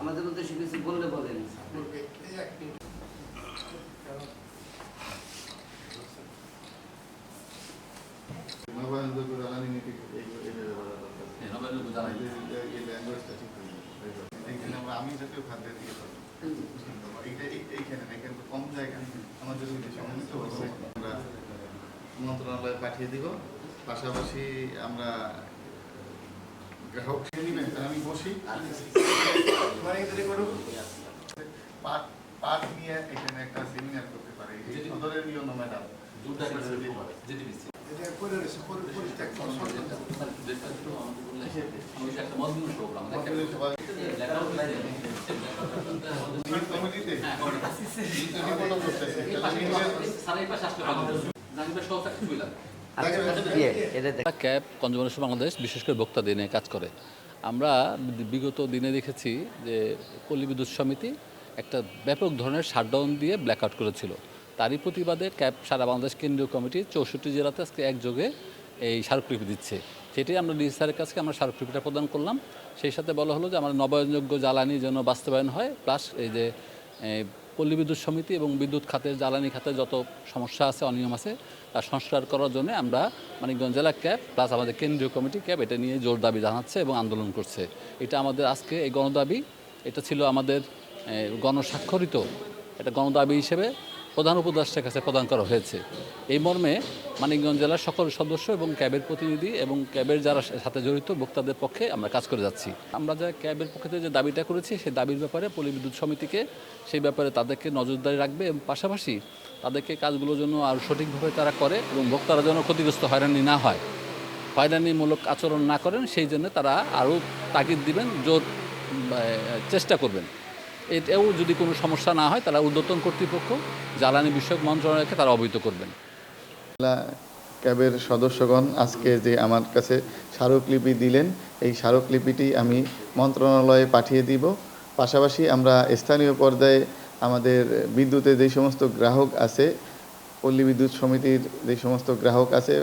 আমাদের উদ্দেশ্যে কিছু বললে বলেন। আমি জাতীয় খাদ্য দিয়ে এইখানে কম জায়গা আমাদের আমরা মন্ত্রণালয়ে পাঠিয়ে দিব। পাশাপাশি আমরা গ্রাহক নেবেন, আমি বসি পাট নিয়ে এখানে একটা সেমিনার করতে পারে। সদরের নিয়ম ম্যাডাম ক্যাব কনজুমার বাংলাদেশ বিশেষ করে ভোক্তাদের নিয়ে কাজ করে। আমরা বিগত দিনে দেখেছি যে পল্লী বিদ্যুৎ সমিতি একটা ব্যাপক ধরনের শাটডাউন দিয়ে ব্ল্যাকআউট করেছিল। তারই প্রতিবাদে ক্যাব সারা বাংলাদেশ কেন্দ্রীয় কমিটি 64 জেলাতে আজকে একযোগে এই স্মারকলিপি দিচ্ছে। সেটাই আমরা ডিসি স্যারের কাছে আমরা স্মারকলিপিটা প্রদান করলাম। সেই সাথে বলা হলো যে আমার নবায়নযোগ্য জ্বালানি যেন বাস্তবায়ন হয়, প্লাস এই যে পল্লী বিদ্যুৎ সমিতি এবং বিদ্যুৎ খাতের জ্বালানি খাতের যত সমস্যা আছে, অনিয়ম আছে, তা সংস্কার করার জন্য আমরা মানিকগঞ্জ জেলা ক্যাব প্লাস আমাদের কেন্দ্রীয় কমিটি ক্যাব এটা নিয়ে জোর দাবি জানাচ্ছে এবং আন্দোলন করছে। এটা আমাদের আজকে এই গণদাবি, এটা ছিল আমাদের গণস্বাক্ষরিত এটা গণদাবি হিসেবে প্রধান উপদেষ্টার কাছে প্রদান করা হয়েছে। এই মর্মে মানিকগঞ্জ জেলার সকল সদস্য এবং ক্যাবের প্রতিনিধি এবং ক্যাবের যারা সাথে জড়িত ভোক্তাদের পক্ষে আমরা কাজ করে যাচ্ছি। আমরা যা ক্যাবের পক্ষে যে দাবিটা করেছি সেই দাবির ব্যাপারে পল্লী বিদ্যুৎ সমিতিকে সেই ব্যাপারে তাদেরকে নজরদারি রাখবে এবং পাশাপাশি তাদেরকে কাজগুলোর জন্য আরও সঠিকভাবে তারা করে এবং ভোক্তারা যেন ক্ষতিগ্রস্ত হয়রানি না হয়, হয়রানিমূলক আচরণ না করেন, সেই জন্য তারা আরও তাগিদ দিবেন, জোর চেষ্টা করবেন। এটাও যদি কোনো সমস্যা না হয় তারা ঊর্ধ্বতন কর্তৃপক্ষ জ্বালানি বিষয়ক মন্ত্রণালয়কে তারা অবহিত করবেন। ক্যাবের সদস্যগণ আজকে যে আমার কাছে স্মারকলিপি দিলেন, এই স্মারকলিপিটি আমি মন্ত্রণালয়ে পাঠিয়ে দিব। পাশাপাশি আমরা স্থানীয় পর্যায়ে আমাদের বিদ্যুতের যে সমস্ত গ্রাহক আছে, পল্লী বিদ্যুৎ সমিতির যে সমস্ত গ্রাহক আছে,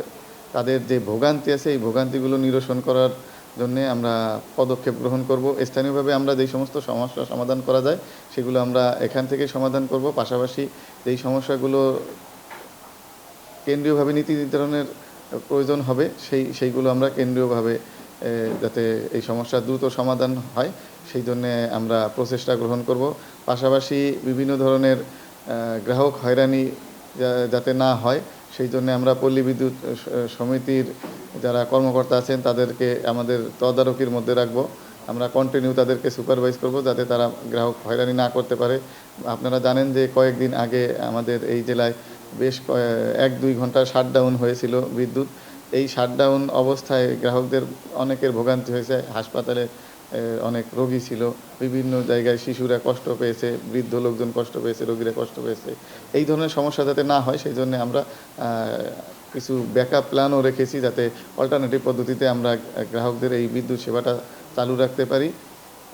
তাদের যে ভোগান্তি আছে এই ভোগান্তিগুলো নিরসন করার জন্যে আমরা পদক্ষেপ গ্রহণ করব। স্থানীয়ভাবে আমরা যেই সমস্ত সমস্যা সমাধান করা যায় সেগুলো আমরা এখান থেকে সমাধান করব। পাশাপাশি যেই সমস্যাগুলো কেন্দ্রীয়ভাবে নীতি নির্ধারণের প্রয়োজন হবে সেইগুলো আমরা কেন্দ্রীয়ভাবে যাতে এই সমস্যা দ্রুত সমাধান হয় সেই জন্যে আমরা প্রচেষ্টা গ্রহণ করব। পাশাপাশি বিভিন্ন ধরনের গ্রাহক হয়রানি যাতে না হয় সেই জন্য আমরা পল্লী বিদ্যুৎ সমিতির যারা কর্মকর্তা আছেন তাদেরকে আমাদের তদারকির মধ্যে রাখবো। আমরা কন্টিনিউ তাদেরকে সুপারভাইজ করব যাতে তারা গ্রাহক হয়রানি না করতে পারে। আপনারা জানেন যে কয়েকদিন আগে আমাদের এই জেলায় বেশ 1-2 ঘন্টা শাটডাউন হয়েছিল বিদ্যুৎ। এই শাটডাউন অবস্থায় গ্রাহকদের অনেকের ভোগান্তি হয়েছে, হাসপাতালে অনেক রোগী ছিল, বিভিন্ন জায়গায় শিশুরা কষ্ট পেয়েছে, বৃদ্ধ লোকজন কষ্ট পেয়েছে, রোগীরা কষ্ট পেয়েছে। এই ধরনের সমস্যা যাতে না হয় সেই জন্য আমরা কিছু ব্যাকআপ প্ল্যানও রেখেছি যাতে অল্টারনেটিভ পদ্ধতিতে আমরা গ্রাহকদের এই বিদ্যুৎ সেবাটা চালু রাখতে পারি।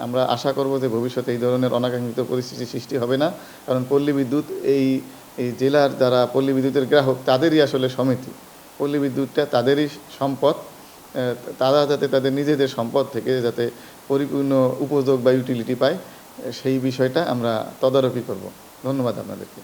আমরা আশা করব যে ভবিষ্যতে এই ধরনের অনাকাঙ্ক্ষিত পরিস্থিতি সৃষ্টি হবে না, কারণ পল্লী বিদ্যুৎ এই জেলার যারা পল্লী বিদ্যুতের গ্রাহক তাদেরই আসলে সমিতি, পল্লী বিদ্যুৎটা তাদেরই সম্পদ। তারা যাতে তাদের নিজেদের সম্পদ থেকে যাতে পরিপূর্ণ উপযোগ বা ইউটিলিটি পায় সেই বিষয়টা আমরা তদারকি করব। ধন্যবাদ আপনাদেরকে।